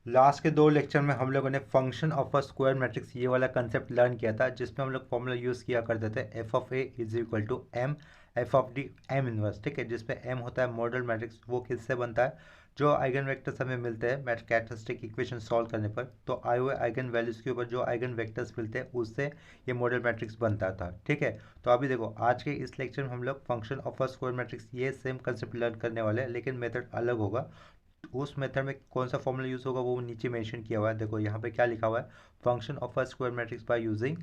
Last के 2 lecture में हम लोगों ने function of a square matrix ये वाला कंसेप्ट लर्न किया था, जिसमें हम लोग फॉर्मूला यूज़ किया करते थे F of A is equal to M F of D M inverse. ठीक है, जिसमें एम होता है मॉडल मैट्रिक्स। वो किससे बनता है? जो आइगन वेक्टर्स हमें मिलते हैं मैथ कैरेक्टरिस्टिक इक्वेशन सॉल्व करने पर, तो आए हुए आइगन वैल्यूज़ के ऊपर जो आइगन वेक्टर्स मिलते हैं उससे ये मॉडल मैट्रिक्स बनता था। ठीक है, तो अभी देखो आज के इस लेक्चर में हम लोग function of a square matrix ये सेम कंसेप्ट लर्न करने वाले हैं, लेकिन मेथड अलग होगा। उस मेथड में कौन सा फॉर्मूला यूज़ होगा वो नीचे मेंशन किया हुआ है। देखो यहाँ पे क्या लिखा हुआ है, function of a square matrix by using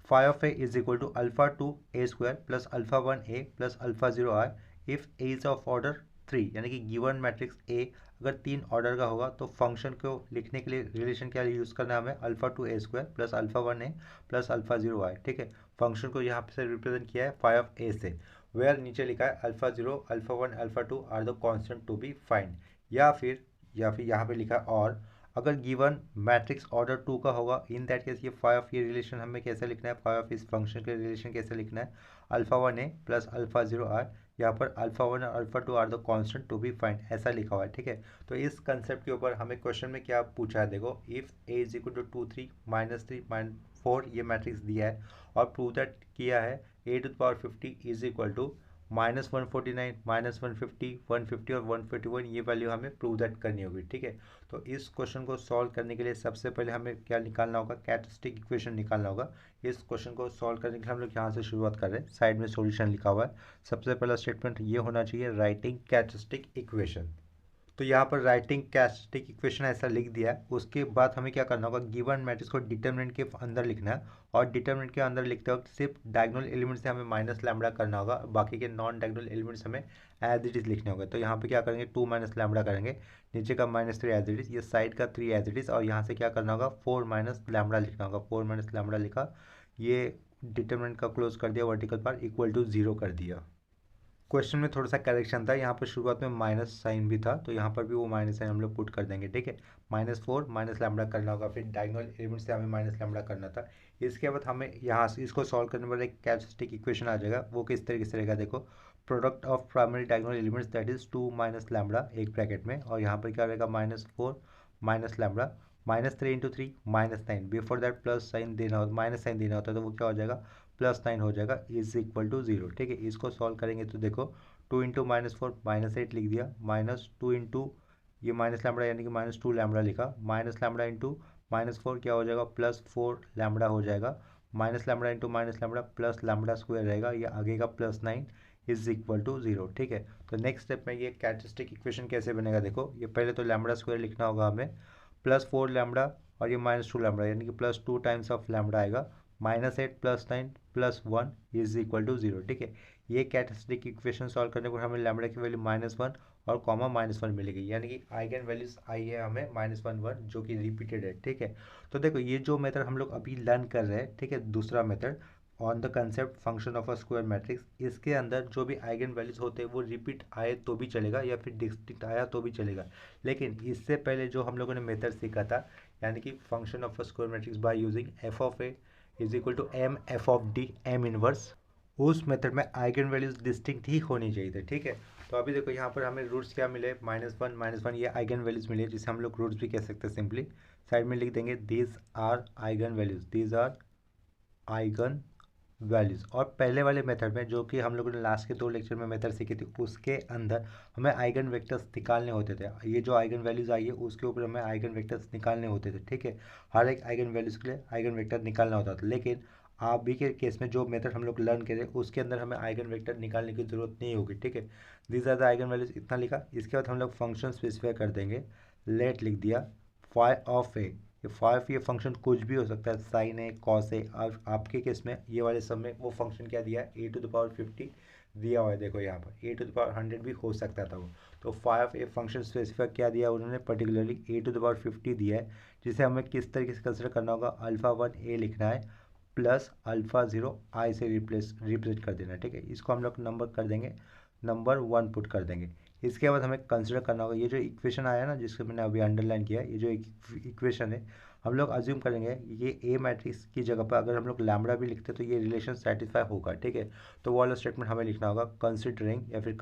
phi of A is equal to alpha two A square plus alpha one A plus alpha zero R if A is of order 3। यानी कि गिवन मैट्रिक्स ए अगर 3 order का होगा तो function को लिखने के लिए रिलेशन क्या यूज़ करना है हमें, alpha two A square plus alpha one A plus alpha zero R. ठीक है, फंक्शन को यहाँ से रिप्रेजेंट किया है फाई ऑफ ए से, वेयर नीचे लिखा है alpha zero alpha one alpha two are the constant to be find. या फिर यहाँ पे लिखा है और अगर गिवन मैट्रिक्स ऑर्डर 2 का होगा, इन दैट केस ये फाई ऑफ ये रिलेशन हमें कैसे लिखना है, फाई ऑफ इस फंक्शन के रिलेशन कैसे लिखना है, alpha one A plus alpha zero R. यहाँ पर अल्फा वन और alpha two are the constant to be find, ऐसा लिखा हुआ है। ठीक है, तो इस कंसेप्ट के ऊपर हमें क्वेश्चन में क्या पूछा है, देखो if A is equal to two three minus 4 ये मैट्रिक्स दिया है और प्रूव दैट किया है A to the power 50 is equal to -149 -150 150 और 151, ये वैल्यू हमें प्रूव दैट करनी होगी। ठीक है, तो इस क्वेश्चन को सॉल्व करने के लिए सबसे पहले हमें क्या निकालना होगा, कैरेक्टरिस्टिक इक्वेशन निकालना होगा। इस क्वेश्चन को सॉल्व करने के लिए हम लोग यहाँ से शुरुआत कर रहे हैं, साइड में सॉल्यूशन लिखा हुआ है। सबसे पहला स्टेटमेंट ये होना चाहिए, राइटिंग कैरेक्टरिस्टिक इक्वेशन। तो यहाँ पर राइटिंग कैरेक्टरिस्टिक इक्वेशन ऐसा लिख दिया है। उसके बाद हमें क्या करना होगा, गिवन मैट्रिक्स को डिटरमिनेंट के अंदर लिखना है और डिटरमिनेंट के अंदर लिखते वक्त सिर्फ डायगोनल एलिमेंट से हमें माइनस लैम्बडा करना होगा, बाकी के नॉन डायगोनल एलिमेंट्स हमें एज इट इज़ लिखने होंगे। तो यहाँ पे क्या करेंगे, 2 माइनस लैम्बडा करेंगे, नीचे का -3 एज इट इज़, ये साइड का 3 एज इट इज़, और यहाँ से क्या करना होगा 4 माइनस लैम्बडा लिखना होगा। 4 माइनस लैम्बडा लिखा, ये डिटरमिनेंट का क्लोज कर दिया, वर्टिकल पार्ट इक्वल टू 0 कर दिया। क्वेश्चन में थोड़ा सा करेक्शन था, यहाँ पर शुरुआत में माइनस साइन भी था, तो यहाँ पर भी वो माइनस साइन हम लोग पुट कर देंगे। ठीक है, -4 माइनस लैम्बडा करना होगा, फिर डायगोनल एलिमेंट से हमें माइनस लैम्बडा करना था। इसके बाद हमें यहाँ से इसको सॉल्व करने पर एक कैरेक्टरिस्टिक इक्वेशन आ जाएगा। वो किस तरीके से रहेगा, देखो product of primary diagonal elements that is 2 minus lambda एक ब्रैकेट में, और यहाँ पर क्या रहेगा -4 minus lambda -3 into 3 -9, before that plus sign देना होता, माइनस साइन देना होता है, तो वो क्या हो जाएगा +9 हो जाएगा इज इक्वल टू 0। ठीक है, इसको सॉल्व करेंगे तो देखो 2 इंटू -4 -8 लिख दिया, -2 इंटू ये माइनस लैम्बडा यानी कि -2 लैम्बडा लिखा, माइनस लैम्बडा इंटू -4 क्या हो जाएगा +4 लैम्बडा हो जाएगा, minus lambda into minus lambda plus lambda square रहेगा, ये आगे का +9 इज इक्वल टू 0। ठीक है, तो नेक्स्ट स्टेप में ये कैरेक्टरिस्टिक इक्वेशन कैसे बनेगा, देखो ये पहले तो लैम्बडा स्क्वायर लिखना होगा हमें, +4 लैम्बडा और ये -2 लैम्बडा यानी कि +2 टाइम्स ऑफ लैम्बडा आएगा, -8 +9 +1 इज इक्वल टू 0। ठीक है, ये कैरेक्टरिस्टिक इक्वेशन सॉल्व करने पर हमें लैम्बडा की वैल्यू -1 और कॉमा -1 मिलेगी, यानी कि आइगन वैल्यूज आई है हमें -1 1 जो कि रिपीटेड है। ठीक है, तो देखो ये जो मेथड हम लोग अभी लर्न कर रहे हैं, ठीक है, दूसरा method on the concept function of a square matrix, इसके अंदर जो भी आइगन वैल्यूज होते हैं वो रिपीट आए तो भी चलेगा या फिर डिस्टिंक्ट आया तो भी चलेगा। लेकिन इससे पहले जो हम लोगों ने मेथड सीखा था, यानी कि function of a square matrix by using F of A is equal to M F of D M inverse, उस मेथड में आइगन वैल्यूज डिस्टिंक्ट ही होनी चाहिए थे। ठीक है, तो अभी देखो यहाँ पर हमें रूट्स क्या मिले, -1 ये आइगन वैल्यूज मिले, जिसे हम लोग रूट्स भी कह सकते हैं। सिंपली साइड में लिख देंगे these are eigen values, these are eigen values. और पहले वाले मेथड में जो कि हम लोगों ने लास्ट के 2 लेक्चर में मेथड सीखी थी, उसके अंदर हमें आइगन वेक्टर्स निकालने होते थे। ये जो आइगन वैल्यूज़ आई है उसके ऊपर हमें आइगन वेक्टर्स निकालने होते थे। ठीक है, हर एक आइगन वैल्यूज़ के लिए आइगन वेक्टर निकालना होता था, लेकिन अभी के केस में जो मेथड हम लोग लर्न करें उसके अंदर हमें आइगन वेक्टर निकालने की ज़रूरत नहीं होगी। ठीक है, these are the eigen values, इतना लिखा। इसके बाद हम लोग फंक्शन स्पेसिफाई कर देंगे, लेट लिख दिया फाई ऑफ ए, ये फाइव ये फंक्शन कुछ भी हो सकता है, साइन है कॉस है, और आपके केस में ये वाले सब में वो फंक्शन क्या दिया है, ए टू द पावर 50 दिया हुआ है। देखो यहाँ पर ए टू द पावर 100 भी हो सकता था वो, तो फाइव ए फंक्शन स्पेसिफाई क्या दिया उन्होंने, particularly A to the power 50 दिया है, जिसे हमें किस तरीके से कंसिडर करना होगा, अल्फा वन ए लिखना है प्लस अल्फा जीरो आई से रिप्लेस कर देना है। ठीक है, इसको हम लोग नंबर कर देंगे, नंबर 1 पुट कर देंगे। इसके बाद हमें कंसिडर करना होगा ये जो इक्वेशन आया ना, जिसको मैंने अभी अंडरलाइन किया, ये जो इक्वेशन है, हम लोग अज्यूम करेंगे ये ए मैट्रिक्स की जगह पर अगर हम लोग लैम्बडा भी लिखते तो ये रिलेशन सेटिस्फाई होगा। ठीक है, तो वो वाला स्टेटमेंट हमें लिखना होगा, कंसिडरिंग या फिर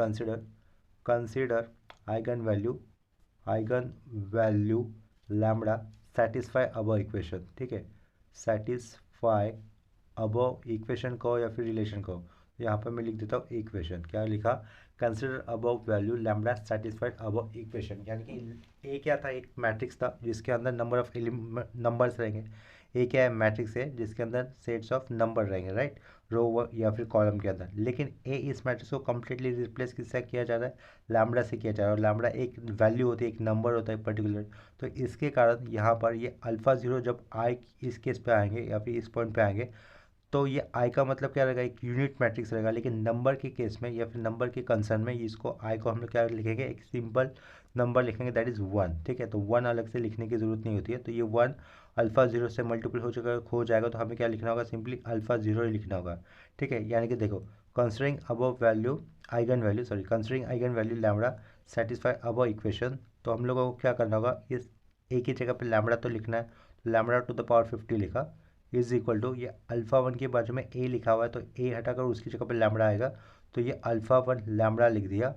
consider eigen value lambda satisfy above equation, ठीक है, सेटिस्फाई अबव इक्वेशन को या फिर रिलेशन को, यहाँ पर मैं लिख देता हूँ इक्वेशन, क्या लिखा, consider above value lambda satisfied above equation, यानी कि ए क्या था, एक मैट्रिक्स था जिसके अंदर नंबर ऑफ नंबर्स रहेंगे। ए क्या है, मैट्रिक्स है जिसके अंदर सेट्स ऑफ नंबर रहेंगे, राइट, रो या फिर कॉलम के अंदर। लेकिन ए इस मैट्रिक्स को कम्प्लीटली रिप्लेस किससे किया जा रहा है, लैम्बडा से किया जा रहा है, और लैम्बडा एक वैल्यू होती है, एक नंबर होता है पर्टिकुलर। तो इसके कारण यहाँ पर ये अल्फ़ा ज़ीरो जब आई इस केस पे आएंगे या फिर इस पॉइंट पे आएंगे, तो ये आई का मतलब क्या रहेगा, एक यूनिट मैट्रिक्स रहेगा। लेकिन नंबर के केस में या फिर नंबर के कंसर्न में इसको आई को हम लोग क्या लिखेंगे, एक सिंपल नंबर लिखेंगे, दैट इज़ वन, ठीक है। तो वन अलग से लिखने की ज़रूरत नहीं होती है। तो ये वन अल्फ़ा ज़ीरो से मल्टीपल हो जाएगा तो हमें क्या लिखना होगा, सिंपली अल्फ़ा ज़ीरो ही लिखना होगा, ठीक है। यानी कि देखो, considering above value eigen value, sorry, considering eigen value lambda satisfy above equation, तो हम लोगों को क्या करना होगा, इस एक ही जगह पे लैम्बडा तो लिखना है, लैम्बडा टू द पावर 50 लिखा, इज इक्वल टू, ये अल्फ़ा वन के बाजू में ए लिखा हुआ है तो ए हटाकर उसकी जगह पे लैम्बडा आएगा, तो ये अल्फ़ा वन लैम्बडा लिख दिया,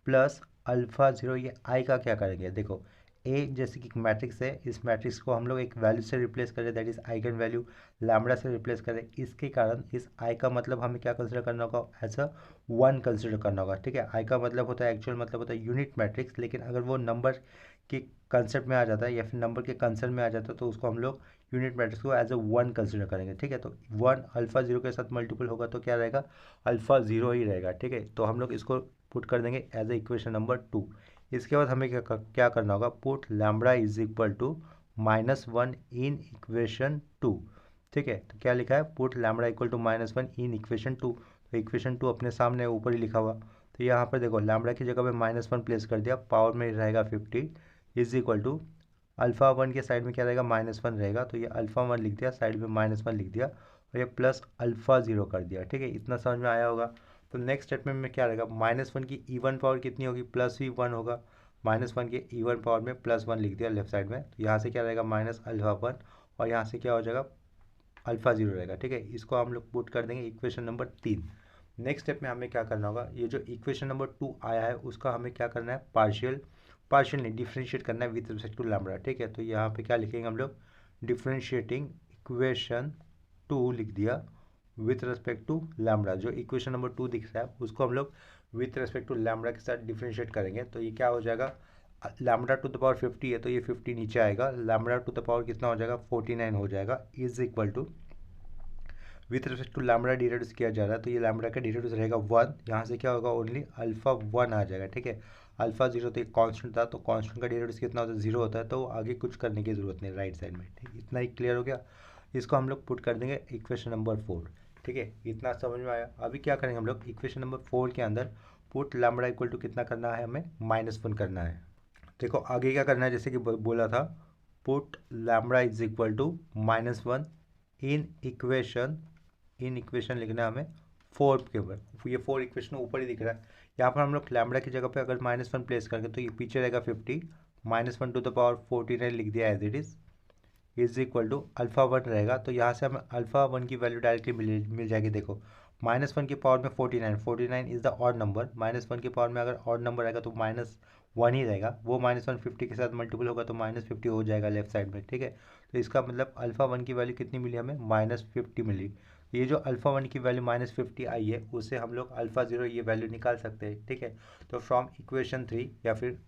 प्लस अल्फ़ा ज़ीरो, ये आई का क्या करेंगे, देखो ए जैसे कि मैट्रिक्स है, इस मैट्रिक्स को हम लोग एक वैल्यू से रिप्लेस करें, that is eigen value lambda से रिप्लेस करें। इसके कारण इस आई का मतलब हमें क्या कंसिडर करना होगा, एज अ वन कंसिडर करना होगा, ठीक है। आई का मतलब होता है, एक्चुअल मतलब होता है यूनिट मैट्रिक्स, लेकिन अगर वो नंबर के कंसेप्ट में आ जाता है या फिर नंबर के कंसर्न में आ जाता है तो उसको हम लोग यूनिट मैट्रिक्स को एज अ वन कंसिडर करेंगे, ठीक है। तो वन अल्फ़ा ज़ीरो के साथ मल्टीपल होगा तो क्या रहेगा, अल्फ़ा ज़ीरो ही रहेगा, ठीक है। तो हम लोग इसको पुट कर देंगे एज ए इक्वेशन नंबर 2। इसके बाद हमें क्या करना होगा, put lambda is equal to -1 in equation 2, ठीक है। तो क्या लिखा है, put lambda equal to -1 in equation 2। तो इक्वेशन 2 अपने सामने ऊपर ही लिखा हुआ, तो यहाँ पर देखो लैम्बडा की जगह पे -1 प्लेस कर दिया, पावर में रहेगा 50, is equal to alpha one के साइड में क्या रहेगा, -1 रहेगा, तो ये अल्फ़ा वन लिख दिया, साइड में -1 लिख दिया, और ये प्लस अल्फ़ा ज़ीरो कर दिया, ठीक है। इतना समझ में आया होगा। तो नेक्स्ट स्टेटमेंट में क्या रहेगा, -1 की इवन पावर कितनी होगी, +1 होगा, -1 के इवन पावर में +1 लिख दिया लेफ्ट साइड में, तो यहाँ से क्या रहेगा, माइनस अल्फ़ा वन, और यहाँ से क्या हो जाएगा, अल्फ़ा ज़ीरो रहेगा, ठीक है। इसको हम लोग पुट कर देंगे इक्वेशन नंबर 3। नेक्स्ट स्टेप में हमें क्या करना होगा, ये जो इक्वेशन नंबर 2 आया है उसका हमें क्या करना है, पार्शियल नहीं, डिफ्रेंशिएट करना है विथ रिस्पेक्ट टू लैम्बडा, ठीक है। तो यहाँ पे क्या लिखेंगे हम लोग, डिफ्रेंशिएटिंग इक्वेशन 2 लिख दिया विथ रिस्पेक्ट टू लैम्बडा। जो इक्वेशन नंबर 2 दिख रहा है उसको हम लोग विथ रिस्पेक्ट टू लैम्बडा के साथ डिफ्रेंशिएट करेंगे, तो ये क्या हो जाएगा, लैम्बडा टू द पावर 50 है तो ये 50 नीचे आएगा, लैम्बडा टू द पावर कितना हो जाएगा, 49 हो जाएगा, is equal to with respect to lambda डिरेड्यूस किया जा रहा है, तो ये लैम्बडा का डिरेड्यूस रहेगा 1, यहाँ से क्या होगा, ओनली अल्फ़ा 1 आ जाएगा, ठीक है। अल्फ़ा जीरो तो एक कांस्टेंट था, तो कांस्टेंट का डिरेड्यूस कितना होता है, 0 होता है, तो आगे कुछ करने की ज़रूरत नहीं, राइट साइड में, ठीक, इतना ही क्लियर हो गया। इसको हम लोग पुट कर देंगे इक्वेशन नंबर 4, ठीक है। इतना समझ में आया। अभी क्या करेंगे हम लोग, इक्वेशन नंबर 4 के अंदर पुट लैम्बडा इक्वल टू कितना करना है, हमें -1 करना है। देखो आगे क्या करना है, जैसे कि बोला था, put lambda is equal to -1 in equation लिखना है हमें 4 के ऊपर, ये 4 इक्वेशन ऊपर ही दिख रहा है। यहाँ पर हम लोग लैम्बडा की जगह पे अगर -1 प्लेस करके तो ये पीछे रहेगा 50, -1 टू द पावर 49 लिख दिया as it is equal to alpha one रहेगा, तो यहाँ से हमें अल्फ़ा वन की वैल्यू डायरेक्टली मिल जाएगी। देखो -1 की पावर में 49 इज़ द ऑड नंबर, -1 की पावर में अगर ऑड नंबर आएगा तो -1 ही रहेगा, वो -1 50 के साथ मल्टीपल होगा तो -50 हो जाएगा लेफ्ट साइड में, ठीक है। तो इसका मतलब अल्फ़ा वन की वैल्यू कितनी मिली हमें, -50 मिली। ये जो अल्फ़ा वन की वैल्यू -50 आई है उससे हम लोग अल्फ़ा ज़ीरो ये वैल्यू निकाल सकते हैं, ठीक है। तो फ्रॉम इक्वेशन 3, या फिर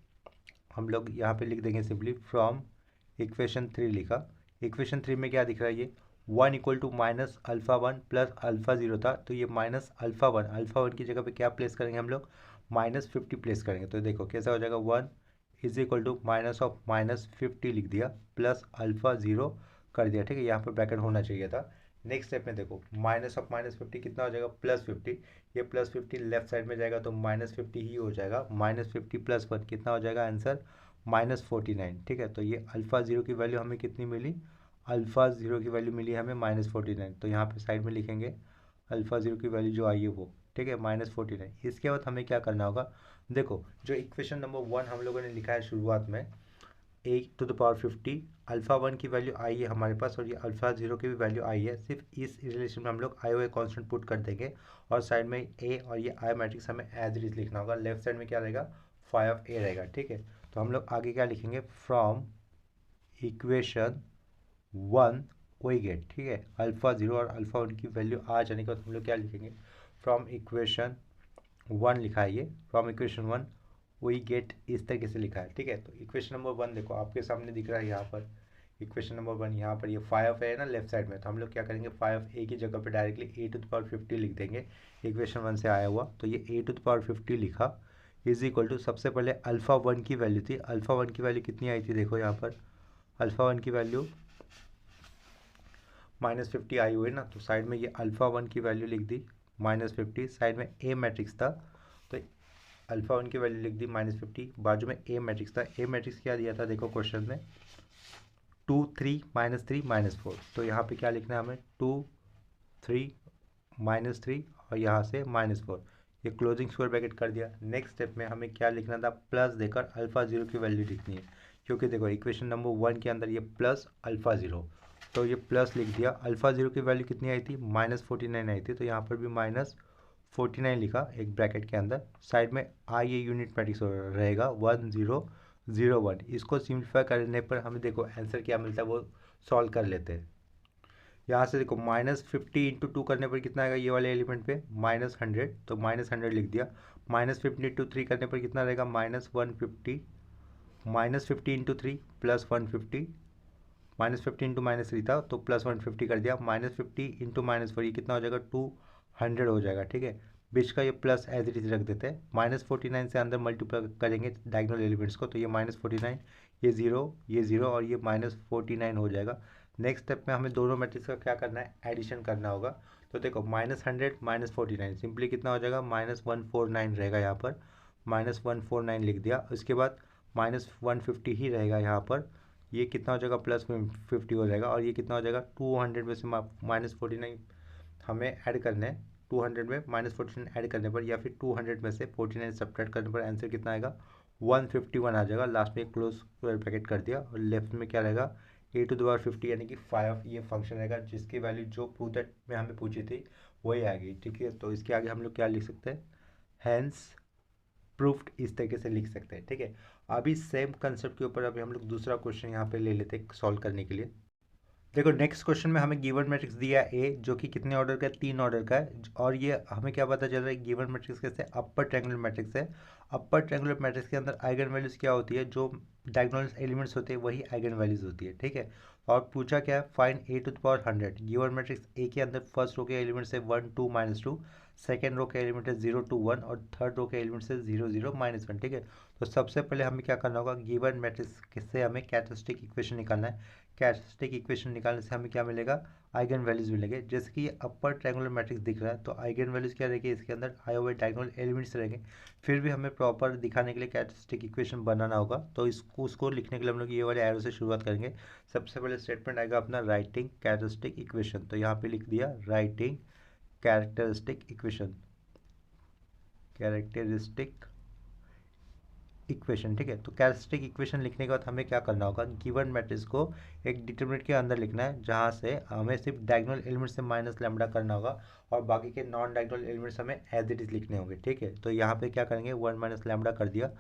हम लोग यहाँ पे लिख देंगे सिंपली फ्रॉम इक्वेशन 3 लिखा। इक्वेशन 3 में क्या दिख रहा है, ये 1 equal to minus alpha one plus alpha zero था, तो ये अल्फ़ा वन की जगह पे क्या प्लेस करेंगे हम लोग, -50 प्लेस करेंगे, तो देखो कैसा हो जाएगा, 1 is equal to minus of -50 लिख दिया, प्लस अल्फ़ा ज़ीरो कर दिया, ठीक है। यहाँ पर ब्रैकेट होना चाहिए था। नेक्स्ट स्टेप में देखो माइनस ऑफ -50 कितना हो जाएगा, +50, ये +50 लेफ्ट साइड में जाएगा तो -50 ही हो जाएगा, -50 + 1 कितना हो जाएगा आंसर, -49, ठीक है। तो ये अल्फ़ा ज़ीरो की वैल्यू हमें कितनी मिली, अल्फ़ा ज़ीरो की वैल्यू मिली हमें -49, तो यहाँ पे साइड में लिखेंगे अल्फ़ा ज़ीरो की वैल्यू जो आई है वो, ठीक है, -49। इसके बाद हमें क्या करना होगा, देखो जो इक्वेशन नंबर 1 हम लोगों ने लिखा है शुरुआत में, A to the power 50, alpha one की वैल्यू आई है हमारे पास और ये अल्फ़ा ज़ीरो की भी वैल्यू आई है, सिर्फ इस रिलेशन में हम लोग आई हुए कॉन्स्टेंट पुट कर देंगे, और साइड में ए और ये आई मैट्रिक्स हमें एज इट इज लिखना होगा, लेफ्ट साइड में क्या रहेगा, फाई ऑफ ए रहेगा, ठीक है। तो हम लोग आगे क्या लिखेंगे, फ्रॉम इक्वेशन 1 वी गेट, ठीक है, अल्फ़ा 0 और अल्फ़ा 1 की वैल्यू आ जाने के बाद हम लोग क्या लिखेंगे, फ्रॉम इक्वेशन 1 लिखा है ये, फ्रॉम इक्वेशन 1 वी गेट, इस तरीके से लिखा है, ठीक है। तो इक्वेशन नंबर 1 देखो आपके सामने दिख रहा है यहाँ पर, इक्वेशन नंबर 1 यहाँ पर ये 5 है ना लेफ्ट साइड में, तो हम लोग क्या करेंगे 5 ए की जगह पे डायरेक्टली a⁻50 लिख देंगे, इक्वेशन 1 से आया हुआ, तो ये a⁻50 लिखा इज इक्वल टू, सबसे पहले अल्फ़ा 1 की वैल्यू थी, अल्फ़ा 1 की वैल्यू कितनी आई थी, देखो यहाँ पर अल्फ़ा 1 की वैल्यू -50 आई हुई ना, तो साइड में ये अल्फ़ा 1 की वैल्यू लिख दी -50, साइड में ए मैट्रिक्स था, तो अल्फ़ा 1 की वैल्यू लिख दी -50, बाजू में ए मैट्रिक्स था, ए मैट्रिक्स क्या दिया था देखो क्वेश्चन में 2 3 -3 -4, तो यहाँ पे क्या लिखना है हमें 2 3 -3 और यहाँ से -4, ये क्लोजिंग स्क्वायर ब्रैकेट कर दिया। नेक्स्ट स्टेप में हमें क्या लिखना था, प्लस देकर अल्फ़ा 0 की वैल्यू लिखनी है, क्योंकि देखो इक्वेशन नंबर 1 के अंदर ये प्लस अल्फ़ा 0, तो ये प्लस लिख दिया, अल्फ़ा 0 की वैल्यू कितनी आई थी -49 आई थी, तो यहाँ पर भी -49 लिखा एक ब्रैकेट के अंदर, साइड में आई ये यूनिट मैट्रिक्स रहेगा 1 0 0 1, इसको सिंप्लीफाई करने पर हमें देखो आंसर क्या मिलता है वो सॉल्व कर लेते हैं। यहाँ से देखो -50 इंटू 2 करने पर कितना आएगा, ये वाले एलिमेंट पे -100, तो -100 लिख दिया, -50 इंटू 3 करने पर कितना रहेगा -150, -50 इंटू 3 +150, -50 इंटू -3 था तो +150 कर दिया, -50 इंटू -4 ये कितना हो जाएगा 200 हो जाएगा, ठीक है। बीच का ये प्लस एज इट इज रख देते हैं, -49 से अंदर मल्टीप्लाई करेंगे डायगोनल एलिमेंट्स को, तो ये -49, ये ज़ीरो और ये -49 हो जाएगा। नेक्स्ट स्टेप में हमें दोनों मैट्रिक्स का क्या करना है, एडिशन करना होगा, तो देखो -100 -49 सिंपली कितना हो जाएगा -149 रहेगा, यहाँ पर -149 लिख दिया, उसके बाद -150 ही रहेगा यहाँ पर, ये कितना हो जाएगा +50 हो जाएगा, और ये कितना हो जाएगा 200 में से -49 हमें ऐड करना है, 200 में -49 ऐड करने पर या फिर 200 में से 49 सब्ट्रैक्ट करने पर आंसर कितना आएगा 151 आ जाएगा, लास्ट में क्लोज स्क्वायर ब्रैकेट कर दिया, और लेफ्ट में क्या रहेगा a⁻50 यानी कि 5 ये फंक्शन रहेगा, जिसकी वैल्यू जो प्रूव दैट में हमें पूछी थी वही आ गई, ठीक है। तो इसके आगे हम लोग क्या लिख सकते हैं, हैंस प्रूफ्ड, इस तरीके से लिख सकते हैं, ठीक है। अभी सेम कंसेप्ट के ऊपर अभी हम लोग दूसरा क्वेश्चन यहाँ पे ले लेते हैं सॉल्व करने के लिए। देखो नेक्स्ट क्वेश्चन में हमें गिवन मैट्रिक्स दिया है ए, जो कि कितने ऑर्डर का है, 3 ऑर्डर का है, और ये हमें क्या पता चल रहा है गिवन मैट्रिक्स कैसे, अपर ट्रायंगुलर मैट्रिक्स है। अपर ट्रायंगुलर मैट्रिक्स के अंदर आइगन वैल्यूज क्या होती है, जो डायगोनल एलिमेंट्स होते हैं वही आइगन वैल्यूज होती है, ठीक है। और पूछा क्या है, find a⁻100, given matrix A के अंदर फर्स्ट रो के एलिमेंट्स है 1 2 -2, सेकेंड रो के एलिमेंट है 0 2 1 और थर्ड रो के एलिमेंट्स है 0 0 -1, ठीक है। तो सबसे पहले हमें क्या करना होगा, गिवन मैट्रिक्स से हमें कैरेक्टरिस्टिक इक्वेशन निकालना है, कैरेक्टरिस्टिक इक्वेशन निकालने से हमें क्या मिलेगा, आइगन वैल्यूज मिलेंगे। जैसे कि ये अपर ट्रायंगुलर मैट्रिक्स दिख रहा है, तो आइगन वैल्यूज क्या रहेगी, इसके अंदर आए हुए डायगोनल एलिमेंट्स रहेंगे, फिर भी हमें प्रॉपर दिखाने के लिए कैरेक्टरिस्टिक इक्वेशन बनाना होगा, तो उसको लिखने के लिए हम लोग ये वाले एरो से शुरुआत करेंगे। सबसे पहले स्टेटमेंट आएगा अपना राइटिंग कैरेक्टरिस्टिक इक्वेशन, तो यहाँ पे लिख दिया writing characteristic equation, characteristic equation, ठीक है। तो कैरेक्टरिस्टिक इक्वेशन लिखने के बाद हमें क्या करना होगा, गिवन मैट्रिक्स को एक डिटरमिनेंट के अंदर लिखना है, जहाँ से हमें सिर्फ डायगोनल एलिमेंट से -λ करना होगा और बाकी के नॉन डायगोनल एलिमेंट्स हमें एज इट इज लिखने होंगे, ठीक है। तो यहाँ पे क्या करेंगे 1 - λ कर दिया,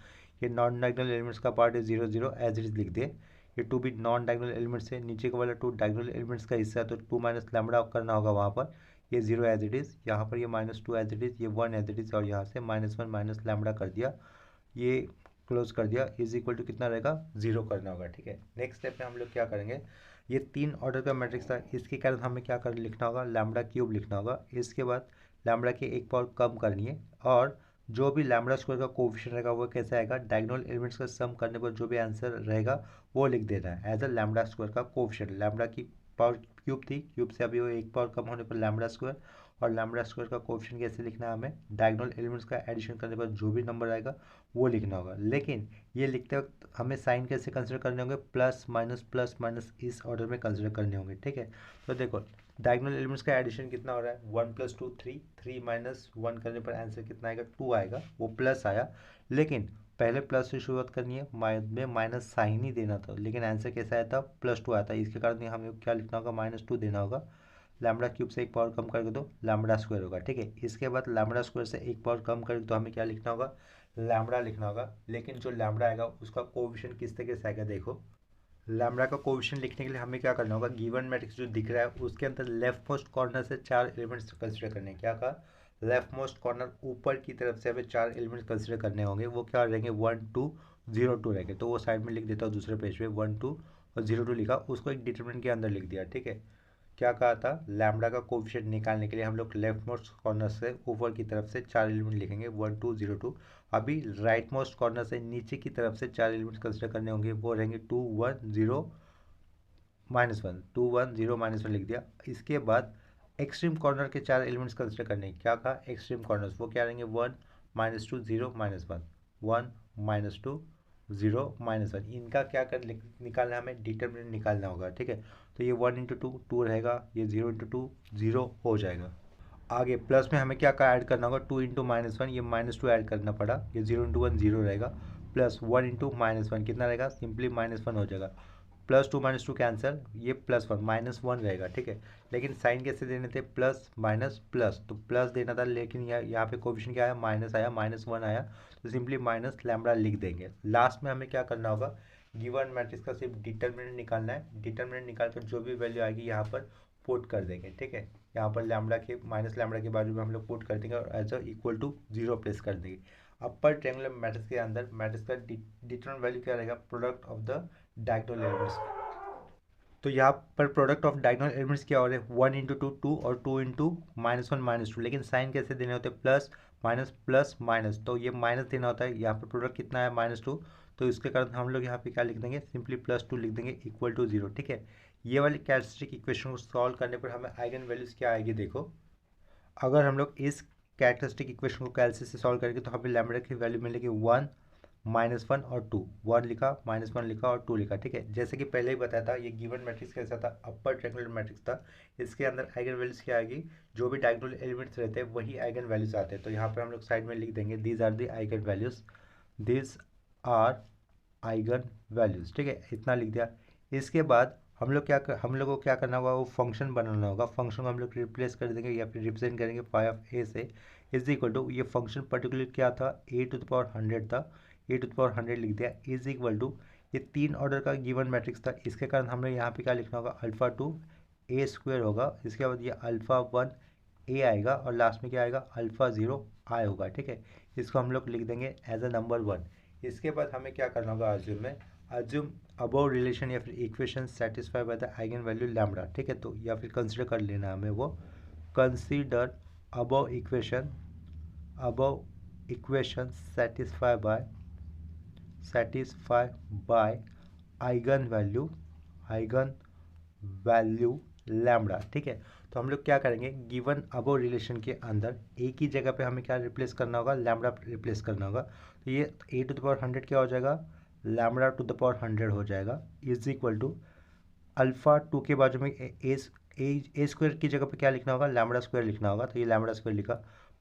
ये नॉन डायगोनल एलिमेंट्स का पार्ट है 0 0 एज इट इज लिख दिए, ये 2 भी नॉन डायगोनल एलिमेंट्स है, नीचे का वाला 2 डायगोनल एलिमेंट्स का हिस्सा है, तो 2 - λ करना होगा वहाँ पर, ये 0 एज इट इज़, यहाँ पर ये -2 एज इट इज़, ये 1 एज इट इज़, और यहाँ से -1 - λ कर दिया, ये क्लोज कर दिया, इज इक्वल टू कितना रहेगा 0 करना होगा, ठीक है। नेक्स्ट स्टेप में हम लोग क्या करेंगे, ये 3 ऑर्डर का मैट्रिक्स था, इसके कारण हमें क्या कर लिखना होगा, λ³ लिखना होगा, इसके बाद λ की एक पावर कम करनी है, और जो भी λ² का कोफिशिएंट रहेगा वो कैसे आएगा, डायगोनल एलिमेंट्स का सम करने पर जो भी आंसर रहेगा वो लिख देना है एज अ λ² का कोफिशिएंट, λ की पावर क्यूब थी, क्यूब से अभी वो एक पावर कम होने पर λ², और λ² का कोफिशिएंट कैसे लिखना है हमें, डायगोनल एलिमेंट्स का एडिशन करने पर जो भी नंबर आएगा वो लिखना होगा। लेकिन ये लिखते वक्त हमें साइन कैसे कंसिडर करने होंगे, प्लस माइनस इस ऑर्डर में कंसिडर करने होंगे, ठीक है। तो देखो डायगोनल एलिमेंट्स का एडिशन कितना हो रहा है, 1 + 2 3, 3 - 1 करने पर आंसर कितना आएगा 2 आएगा, वो प्लस आया, लेकिन पहले प्लस से शुरुआत करनी है, में माइनस साइन ही देना था, लेकिन आंसर कैसा आया था +2 आया था, इसके कारण हमें क्या लिखना होगा -2 देना होगा, λ³ से एक पावर कम करके दो λ² होगा, ठीक है। इसके बाद λ² से एक पावर कम करके तो हमें क्या लिखना होगा लिखना होगा, लेकिन जो आएगा उसका कोएफिशिएंट किस तरीके से आएगा, देखो लैम्ब्डा का कोएफिशिएंट लिखने के लिए हमें क्या करना होगा, गिवन मैट्रिक्स जो दिख रहा है उसके अंदर लेफ्ट मोस्ट कॉर्नर से 4 एलिमेंट्स कंसिडर करने हैं। क्या कहा, लेफ्ट मोस्ट कॉर्नर ऊपर की तरफ से हमें 4 एलिमेंट्स कंसिडर करने होंगे। वो क्या रहेंगे, 1 2 0 2 रहेंगे। तो वो साइड में लिख देता हूँ दूसरे पेज पे, 1 2 और 0 2 लिखा, उसको एक डिटरमिनेंट के अंदर लिख दिया। ठीक है, क्या कहा था, लैम्ब्डा का कोएफिशिएंट निकालने के लिए हम लोग लेफ्ट मोस्ट कॉर्नर से ऊपर की तरफ से 4 एलिमेंट लिखेंगे, 1 2 0 2। अभी राइट मोस्ट कॉर्नर से नीचे की तरफ से 4 एलिमेंट्स कंसिडर करने होंगे, वो रहेंगे 2 1 0 -1, 2 1 0 -1 लिख दिया। इसके बाद एक्सट्रीम कॉर्नर के 4 एलिमेंट्स कंसिडर करने हैं। क्या कहा, एक्सट्रीम कॉर्नर्स, वो क्या रहेंगे, 1 -2 0 -1, 1 -2 0 -1। इनका क्या कर निकालना है, हमें डिटरमिनेंट निकालना होगा। ठीक है, तो ये 1 × 2 2 रहेगा, ये 0 × 2 0 हो जाएगा। आगे प्लस में हमें क्या ऐड करना होगा, 2 × -1, ये -2 ऐड करना पड़ा, ये 0 × 1 0 रहेगा, प्लस 1 × -1 कितना रहेगा, सिंपली -1 हो जाएगा। +2 -2 कैंसिल, ये +1 -1 रहेगा। ठीक है, लेकिन साइन कैसे देने थे, प्लस माइनस प्लस, तो प्लस देना था, लेकिन यहाँ पे कोएफिशिएंट क्या आया, माइनस आया, -1 आया, तो सिंपली माइनस लैम्ब्डा लिख देंगे। लास्ट में हमें क्या करना होगा, गिवन मैट्रिक्स का सिर्फ डिटरमिनेंट निकालना है। डिटरमिनेंट निकाल कर जो भी वैल्यू आएगी यहाँ पर पुट कर देंगे। ठीक है, यहाँ पर लैम्ब्डा के माइनस लैम्ब्डा के बाजू में हम लोग पुट कर देंगे और एज इक्वल टू 0 प्लेस कर देंगे। अपर ट्रायंगुलर मैट्रिक्स के अंदर मैट्रिक्स का डिटरमिनेंट वैल्यू क्या रहेगा, product of the diagonal elements. तो यहाँ पर प्रोडक्ट ऑफ डायगोनल एलिमेंट्स क्या हो रहे हैं, 1 × 2 2 और 2 × -1 -2, लेकिन साइन कैसे देने होते हैं, प्लस माइनस प्लस माइनस, तो ये माइनस देना होता है। यहाँ पर प्रोडक्ट कितना है, -2, तो इसके कारण हम लोग यहाँ पे क्या लिख देंगे, सिंपली +2 लिख देंगे इक्वल टू 0। ठीक है, ये वाली कैरेक्टरिस्टिक इक्वेशन को सॉल्व करने पर हमें आइगन वैल्यूज़ क्या आएगी, देखो अगर हम लोग इस कैरेक्टरिस्टिक इक्वेशन को कैलसी से सॉल्व करेंगे तो हमें लैम्ब्डा की वैल्यू मिलेगी 1 -1 और 2, 1 लिखा, -1 लिखा और 2 लिखा। ठीक है, जैसे कि पहले ही बताया था, ये गिवन मैट्रिक्स कैसा था, अपर ट्रायंगुलर मैट्रिक्स था। इसके अंदर आइगन वैल्यूज क्या आएगी, जो भी डायगोनल एलिमेंट्स रहते हैं वही आइगन वैल्यूज आते हैं। तो यहाँ पर हम लोग साइड में लिख देंगे, these are the eigen values, these are eigen values. ठीक है, इतना लिख दिया। इसके बाद हम लोग को क्या करना होगा, वो फंक्शन बनाना होगा। फंक्शन को हम लोग रिप्लेस कर देंगे या फिर रिप्रेजेंट करेंगे φ से, इज इक्वल टू, ये फंक्शन पर्टिकुलर क्या था, a⁴ था, a⁴ लिख दिया, इज इक्वल टू, ये 3 ऑर्डर का गिवन मैट्रिक्स था, इसके कारण हमें यहाँ पे क्या लिखना होगा, α2 a² होगा, इसके बाद ये α1 a आएगा और लास्ट में क्या आएगा, α0 i होगा। ठीक है, इसको हम लोग लिख देंगे एज अ नंबर 1। इसके बाद हमें क्या करना होगा, अज्यूम अबव रिलेशन या फिर equation satisfy by the eigen value lambda. ठीक है, तो या फिर कंसिडर कर लेना हमें वो, consider above equation satisfy by eigen value lambda. ठीक है, तो हम लोग क्या करेंगे, गिवन अबव रिलेशन के अंदर एक ही जगह पे हमें क्या रिप्लेस करना होगा, लैम्ब्डा रिप्लेस करना होगा। तो ये a⁴ क्या हो जाएगा, λ⁴ हो जाएगा, इज इक्वल टू α2 के बाजू में a² की जगह पे क्या लिखना होगा, λ² लिखना होगा, तो ये λ² लिखा,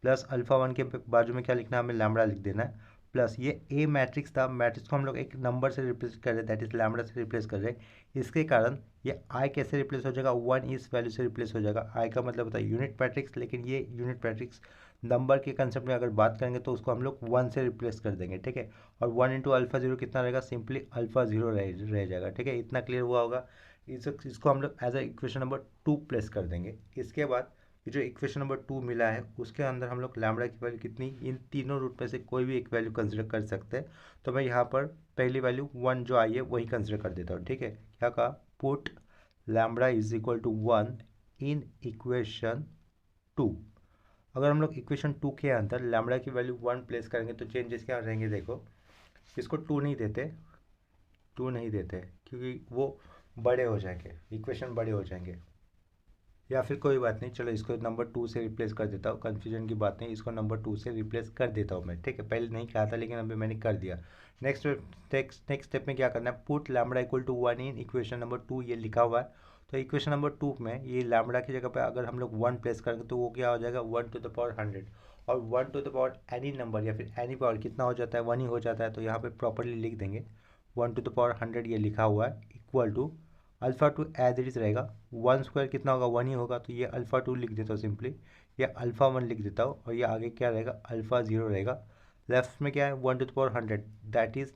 प्लस α1 के बाजू में क्या लिखना है, हमें लैम्ब्डा लिख देना है, प्लस ये ए मैट्रिक्स था, मैट्रिक्स को हम लोग एक नंबर से रिप्लेस कर रहे हैं, दैट इज लैम्ब्डा से रिप्लेस कर रहे हैं। इसके कारण ये आई कैसे रिप्लेस हो जाएगा, 1 इस वैल्यू से रिप्लेस हो जाएगा। आई का मतलब होता है यूनिट मैट्रिक्स, लेकिन ये यूनिट मैट्रिक्स नंबर के कंसेप्ट में अगर बात करेंगे तो उसको हम लोग 1 से रिप्लेस कर देंगे। ठीक है, और 1 × α0 कितना रहेगा, सिंपली α0 रह जाएगा। ठीक है, इतना क्लियर हुआ होगा। इसको हम लोग as a equation number 2 place कर देंगे। इसके बाद ये जो इक्वेशन नंबर 2 मिला है उसके अंदर हम लोग लैम्ब्डा की वैल्यू कितनी, इन तीनों रूट में से कोई भी एक वैल्यू कंसिडर कर सकते हैं। तो मैं यहाँ पर पहली वैल्यू 1 जो आई है वही कंसिडर कर देता हूँ। ठीक है, क्या कहा, put lambda is equal to 1 in equation 2। अगर हम लोग इक्वेशन 2 के अंदर लैम्ब्डा की वैल्यू 1 प्लेस करेंगे तो चेंजेस क्या रहेंगे, देखो इसको 2 नहीं देते क्योंकि वो बड़े हो जाएंगे, इक्वेशन बड़े हो जाएंगे, या फिर कोई बात नहीं, चलो इसको नंबर 2 से रिप्लेस कर देता हूँ, कन्फ्यूजन की बात नहीं, इसको नंबर 2 से रिप्लेस कर देता हूँ मैं। ठीक है, पहले नहीं कहा था लेकिन अभी मैंने कर दिया। नेक्स्ट स्टेप में क्या करना है, put lambda equal to 1 in equation number 2, ये लिखा हुआ है। तो इक्वेशन नंबर 2 में ये लैम्ब्डा की जगह पे अगर हम लोग 1 प्लेस करेंगे तो वो क्या हो जाएगा, 1⁴100, और 1⁴ एनी नंबर या फिर एनी पावर कितना हो जाता है, 1 ही हो जाता है। तो यहाँ पे प्रॉपरली लिख देंगे 1⁴100, ये लिखा हुआ है, equal to α2 as it is रहेगा, 1² कितना होगा, 1 ही होगा, तो ये α2 लिख देता हूँ सिंपली, ये α1 लिख देता हूँ, और ये आगे क्या रहेगा, α0 रहेगा। लेफ्ट में क्या है, 1⁴100, दैट इज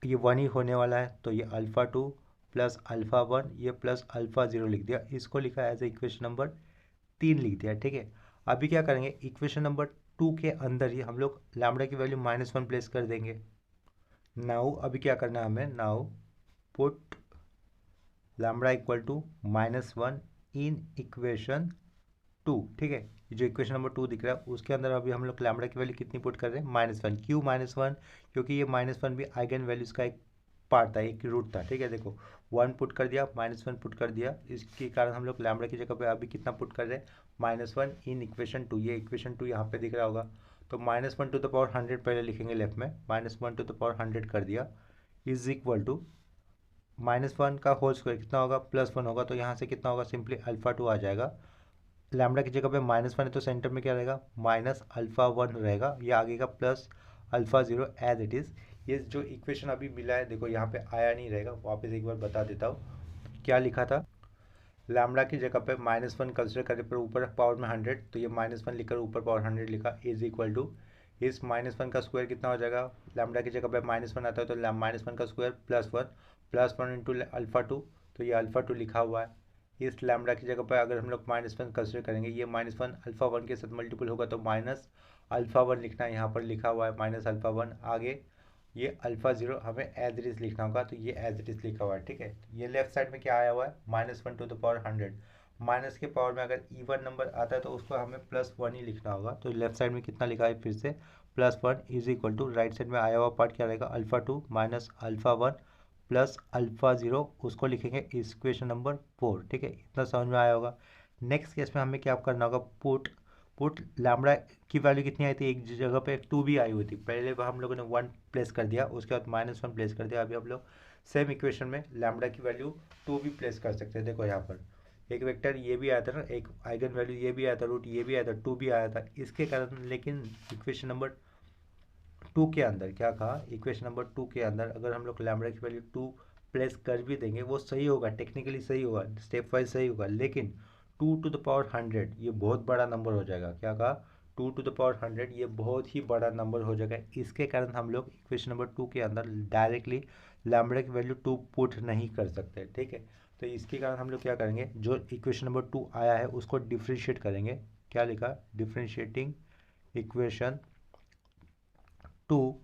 ये 1 ही होने वाला है, तो ये अल्फ़ा 2 प्लस अल्फ़ा 1 ये प्लस अल्फ़ा 0 लिख दिया, इसको लिखा एज ए इक्वेशन नंबर 3 लिख दिया। ठीक है, अभी क्या करेंगे, इक्वेशन नंबर 2 के अंदर ही हम लोग लैम्बडा की वैल्यू -1 प्लेस कर देंगे। नाउ अभी क्या करना है हमें, now put lambda equal to -1 in equation 2। ठीक है, ये जो इक्वेशन नंबर 2 दिख रहा है उसके अंदर अभी हम लोग लैम्बडा की वैल्यू कितनी पुट कर रहे हैं, -1। क्यों -1, क्योंकि ये -1 भी आइगन वैल्यूज़ का एक पार्ट था, एक रूट था। ठीक है, देखो 1 पुट कर दिया, -1 पुट कर दिया, इसके कारण हम लोग लैम्बडा की जगह पे अभी कितना पुट कर रहे हैं, -1 इन इक्वेशन 2। ये इक्वेशन 2 यहाँ पे दिख रहा होगा, तो -1 टू द पावर 100 पहले लिखेंगे लेफ्ट में, -1 टू द पावर 100 कर दिया इज इक्वल टू -1 का होल स्क्वायर कितना होगा, +1 होगा, तो यहाँ से कितना होगा, सिंपली अल्फ़ा 2 आ जाएगा। लैम्बडा की जगह पे -1 है तो सेंटर में क्या रहेगा, -अल्फ़ा 1 रहेगा, ये आगे का plus alpha 0 as it is. ये जो इक्वेशन अभी मिला है देखो यहाँ पे आया नहीं रहेगा, वापस एक बार बता देता हूँ क्या लिखा था। लैम्बडा की जगह पे -1 कंसिडर करने पर ऊपर पावर में 100, तो ये -1 लिखकर ऊपर पावर 100 लिखा इज इक्वल टू इस -1 का स्क्वायर कितना हो जाएगा, लैम्बडा की जगह पे -1 आता है तो -1 का स्क्वायर +1 इंटू अल्फ़ा 2, तो ये अल्फ़ा 2 लिखा हुआ है। इस लैम्बडा की जगह पर अगर हम लोग -1 कंसिडर करेंगे, ये -1 अल्फ़ा 1 के साथ मल्टीपल होगा तो -अल्फ़ा 1 लिखना है, यहाँ पर लिखा हुआ है -अल्फ़ा 1। आगे ये अल्फ़ा 0 हमें एज इट इज़ लिखना होगा, तो ये एज इट इज़ लिखा हुआ है। ठीक है, ये लेफ्ट साइड में क्या आया हुआ है, -1 टू द पावर 100। माइनस के पावर में अगर इवन नंबर आता है तो उसको हमें +1 ही लिखना होगा, तो लेफ्ट साइड में कितना लिखा है फिर से, +1 is equal to right side में आया हुआ पार्ट क्या रहेगा, alpha 2 minus alpha 1 plus alpha 0, उसको लिखेंगे इक्वेशन नंबर 4। ठीक है, इतना समझ में आया होगा। नेक्स्ट केस में हमें क्या करना होगा, पुट लैम्बडा की वैल्यू कितनी आई थी, एक जगह पे 2 भी आई हुई थी, पहले हम लोगों ने 1 प्लेस कर दिया, उसके बाद -1 प्लेस कर दिया। अभी हम लोग सेम इक्वेशन में लैम्बडा की वैल्यू 2 भी प्लेस कर सकते हैं। देखो यहाँ पर एक वेक्टर ये भी आया था ना, एक आइगन वैल्यू ये भी आया था, रूट ये भी आया था, 2 भी आया था इसके कारण। लेकिन इक्वेशन नंबर 2 के अंदर क्या कहा, इक्वेशन नंबर 2 के अंदर अगर हम लोग लैम्बडा की वैल्यू 2 प्लेस कर भी देंगे, वो सही होगा, टेक्निकली सही होगा, स्टेप वाइज सही होगा, लेकिन 2 टू द पावर 100 ये बहुत बड़ा नंबर हो जाएगा। क्या कहा, 2 टू द पावर 100 ये बहुत ही बड़ा नंबर हो जाएगा। इसके कारण हम लोग इक्वेशन नंबर 2 के अंदर डायरेक्टली लैम्बडा की वैल्यू 2 पुट नहीं कर सकते। ठीक है, तो इसके कारण हम लोग क्या करेंगे, जो इक्वेशन नंबर 2 आया है उसको डिफ्रेंशिएट करेंगे। क्या लिखा, differentiating equation 2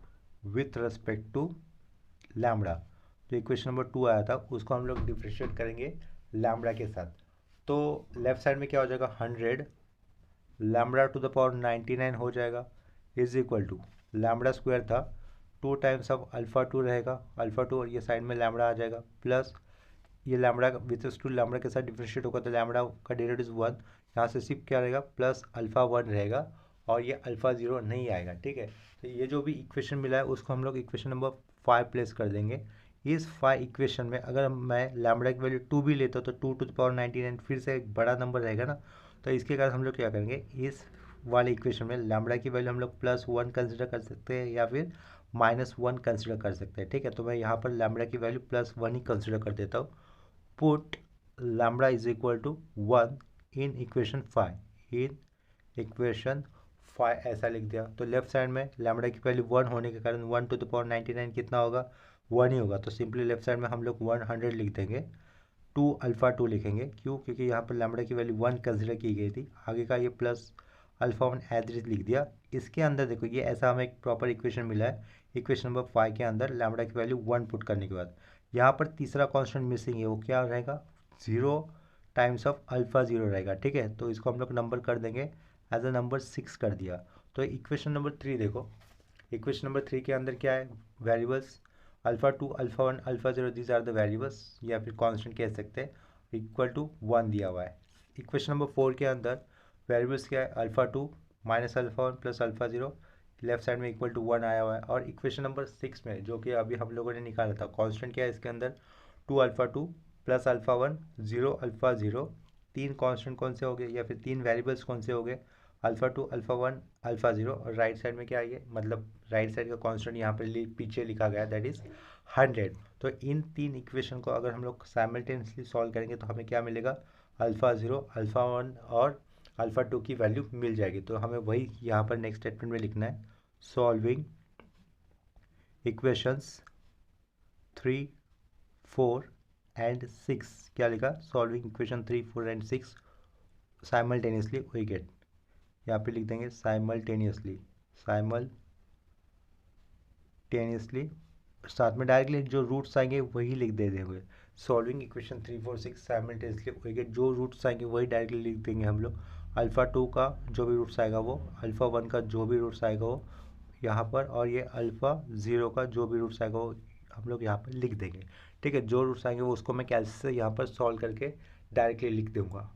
with respect to lambda. जो इक्वेशन नंबर 2 आया था उसको हम लोग डिफ्रेंशिएट करेंगे लैम्बडा के साथ, तो लेफ्ट साइड में क्या हो जाएगा, 100 लैम्बडा टू द पावर 99 हो जाएगा is equal to lambda square था 2 टाइम्स ऑफ अल्फ़ा 2 रहेगा, अल्फ़ा 2 और ये साइड में लैम्बडा आ जाएगा, प्लस ये लैम्बडा विथ टू लैम्बडा के साथ डिफ्रेंशिएट होगा तो लैम्बडा का डेरिवेटिव 1, यहाँ से सिर्फ क्या रहेगा, +अल्फ़ा 1 रहेगा और ये अल्फ़ा 0 नहीं आएगा। ठीक है, तो ये जो भी इक्वेशन मिला है उसको हम लोग इक्वेशन नंबर 5 प्लेस कर देंगे। इस 5 इक्वेशन में अगर मैं लैम्बडा की वैल्यू 2 भी लेता तो 2 टू द पावर 99 फिर से एक बड़ा नंबर रहेगा ना, तो इसके कारण हम लोग क्या करेंगे, इस वाले इक्वेशन में लैम्बडा की वैल्यू हम लोग +1 कंसिडर कर सकते हैं या फिर -1 कंसिडर कर सकते हैं। ठीक है, तो मैं यहाँ पर लैम्बडा की वैल्यू +1 ही कंसिडर कर देता हूँ। Put lambda is equal to 1 in equation 5, in equation 5 ऐसा लिख दिया, तो लेफ्ट साइड में लैम्बडा की वैल्यू 1 होने के कारण 1 टू द पावर 99 कितना होगा, 1 ही होगा, तो सिंपली लेफ्ट साइड में हम लोग 100 लिख देंगे, 2 अल्फ़ा 2 लिखेंगे। क्यों, क्योंकि यहाँ पर लैम्बडा की वैल्यू 1 कंसिडर की गई थी, आगे का ये +अल्फ़ा 1 एज लिख दिया। इसके अंदर देखो ये ऐसा हमें एक प्रॉपर इक्वेशन मिला है, इक्वेशन नंबर 5 के अंदर लैम्बडा की वैल्यू 1 पुट करने के बाद यहाँ पर तीसरा कांस्टेंट मिसिंग है, वो क्या रहेगा, 0 टाइम्स ऑफ अल्फ़ा 0 रहेगा। ठीक है, तो इसको हम लोग नंबर कर देंगे एज अ नंबर 6 कर दिया। तो इक्वेशन नंबर 3 देखो, इक्वेशन नंबर 3 के अंदर क्या है, variables alpha 2 alpha 1 alpha 0 these are the variables, या फिर कांस्टेंट कह सकते हैं, इक्वल टू 1 दिया हुआ है। इक्वेशन नंबर 4 के अंदर वेरिएबल्स क्या है, alpha 2 minus alpha 1 plus alpha 0, left side में इक्वल टू 1 आया हुआ है। और इक्वेशन नंबर 6 में जो कि अभी हम लोगों ने निकाला था, कांस्टेंट क्या है इसके अंदर, 2 अल्फ़ा 2 प्लस अल्फ़ा 1 0 अल्फ़ा 0। तीन कांस्टेंट कौन से हो गए, या फिर तीन वेरिएबल्स कौन से हो गए, अल्फ़ा 2 अल्फ़ा 1 अल्फ़ा 0, और राइट साइड में क्या है, मतलब राइट साइड का कांस्टेंट यहाँ पर पीछे लिखा गया दैट इज़ 100। तो इन तीन इक्वेशन को अगर हम लोग साइमल्टेनियसली सॉल्व करेंगे तो हमें क्या मिलेगा, अल्फ़ा 0 अल्फ़ा 1 और अल्फ़ा 2 की वैल्यू मिल जाएगी। तो हमें वही यहाँ पर नेक्स्ट स्टेटमेंट में लिखना है, सॉल्विंग इक्वेशंस 3, 4 एंड 6 क्या लिखा, solving equation 3, 4 and 6 simultaneously we get, यहाँ पे लिख देंगे साइमल्टेनियसली साथ में डायरेक्टली जो रूट्स आएंगे वही लिख दे देंगे। Solving equation 3, 4, 6 simultaneously we get, जो रूट्स आएंगे वही डायरेक्टली लिख देंगे हम लोग। अल्फ़ा 2 का जो भी रूट्स आएगा वो, अल्फ़ा 1 का जो भी रूट्स आएगा वो यहाँ पर, और ये अल्फ़ा 0 का जो भी रूट्स आएगा वो हम लोग यहाँ पर लिख देंगे। ठीक है, जो रूट्स आएंगे वो उसको मैं कैलसी से यहाँ पर सॉल्व करके डायरेक्टली लिख दूंगा।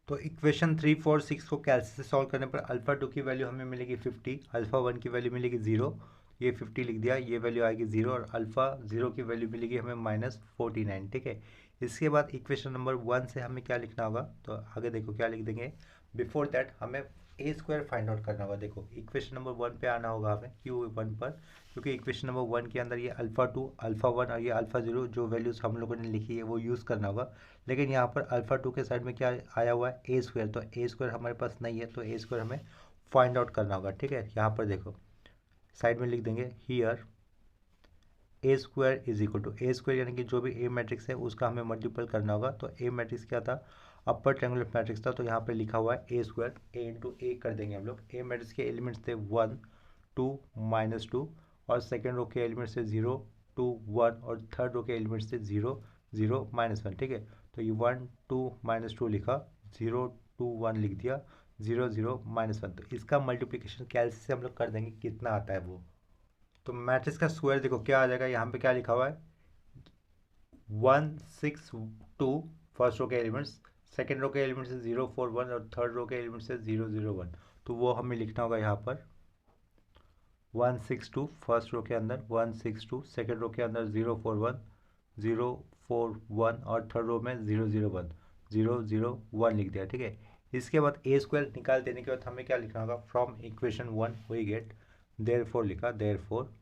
तो इक्वेशन 3, 4, 6 को कैलसी से सॉल्व करने पर अल्फ़ा 2 की वैल्यू हमें मिलेगी 50, अल्फ़ा 1 की वैल्यू मिलेगी 0, ये 50 लिख दिया, ये वैल्यू आएगी 0, और अल्फ़ा 0 की वैल्यू मिलेगी हमें -49। ठीक है, इसके बाद इक्वेशन नंबर 1 से हमें क्या लिखना होगा, तो आगे देखो क्या लिख देंगे। बिफोर दैट हमें ए स्क्वायर फाइंड आउट करना होगा। देखो इक्वेशन नंबर 1 पे आना होगा हमें, क्यों 1 पर, क्योंकि इक्वेशन नंबर 1 के अंदर ये अल्फ़ा 2, अल्फ़ा 1 और ये अल्फ़ा 0 जो वैल्यूज़ हम लोगों ने लिखी है वो यूज़ करना होगा। लेकिन यहाँ पर अल्फ़ा 2 के साइड में क्या आया हुआ है, ए स्क्वायर, तो ए स्क्वायर हमारे पास नहीं है, तो ए स्क्वायर हमें फाइंड आउट करना होगा। ठीक है, यहाँ पर देखो साइड में लिख देंगे here A square is equal to, A square यानी कि जो भी ए मैट्रिक्स है उसका हमें मल्टीपल करना होगा। तो ए मैट्रिक्स क्या था, अपर ट्रायंगुलर मैट्रिक्स था, तो यहाँ पे लिखा हुआ है ए स्क्वायर, ए इंटू ए कर देंगे हम लोग। ए मैट्रिक्स के एलिमेंट्स थे 1, 2, -2, और सेकेंड रो के एलिमेंट्स थे 0, 2, 1, और थर्ड रो के एलिमेंट्स थे 0, 0, -1। ठीक है, तो ये 1, 2, -2 लिखा, 0, 2, 1 लिख दिया, 0, 0, -1। तो इसका मल्टीप्लिकेशन कैलसी से हम लोग कर देंगे, कितना आता है वो। तो मैट्रिक्स का स्क्वायर देखो क्या आ जाएगा, यहाँ पे क्या लिखा हुआ है 1, 6, 2 फर्स्ट रो के एलिमेंट्स, सेकेंड रो के एलिमेंट्स से 0, 4, 1, और थर्ड रो के एलिमेंट्स से 0, 0, 1। तो वो हमें लिखना होगा यहाँ पर 1, 6, 2 फर्स्ट रो के अंदर, 1, 6, 2 सेकेंड रो के अंदर 0, 4, 1, 0, 4, 1, और थर्ड रो में 0, 0, 1, 0, 0, 1 लिख दिया। ठीक है, इसके बाद ए स्क्वायर निकाल देने के बाद हमें क्या लिखना होगा, from equation 1 we get, therefore लिखा, देयरफॉर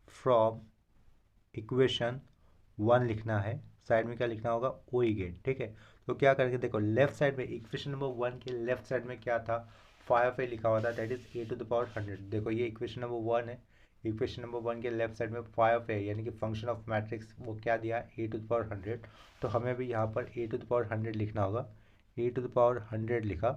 फ्रॉम इक्वेशन 1 लिखना है, साइड में क्या लिखना होगा, ओ ई गेट। ठीक है, तो क्या करके देखो लेफ्ट साइड में इक्वेशन नंबर 1 के लेफ्ट साइड में क्या था, 5a लिखा हुआ था, that is A to the power 100। देखो ये इक्वेशन नंबर 1 है, इक्वेशन नंबर 1 के लेफ्ट साइड में 5a यानी कि फंक्शन ऑफ मैट्रिक्स वो क्या दिया, ए टू द पावर 100। तो हमें भी यहाँ पर ए टू द पावर 100 लिखना होगा, ए टू द पावर 100 लिखा,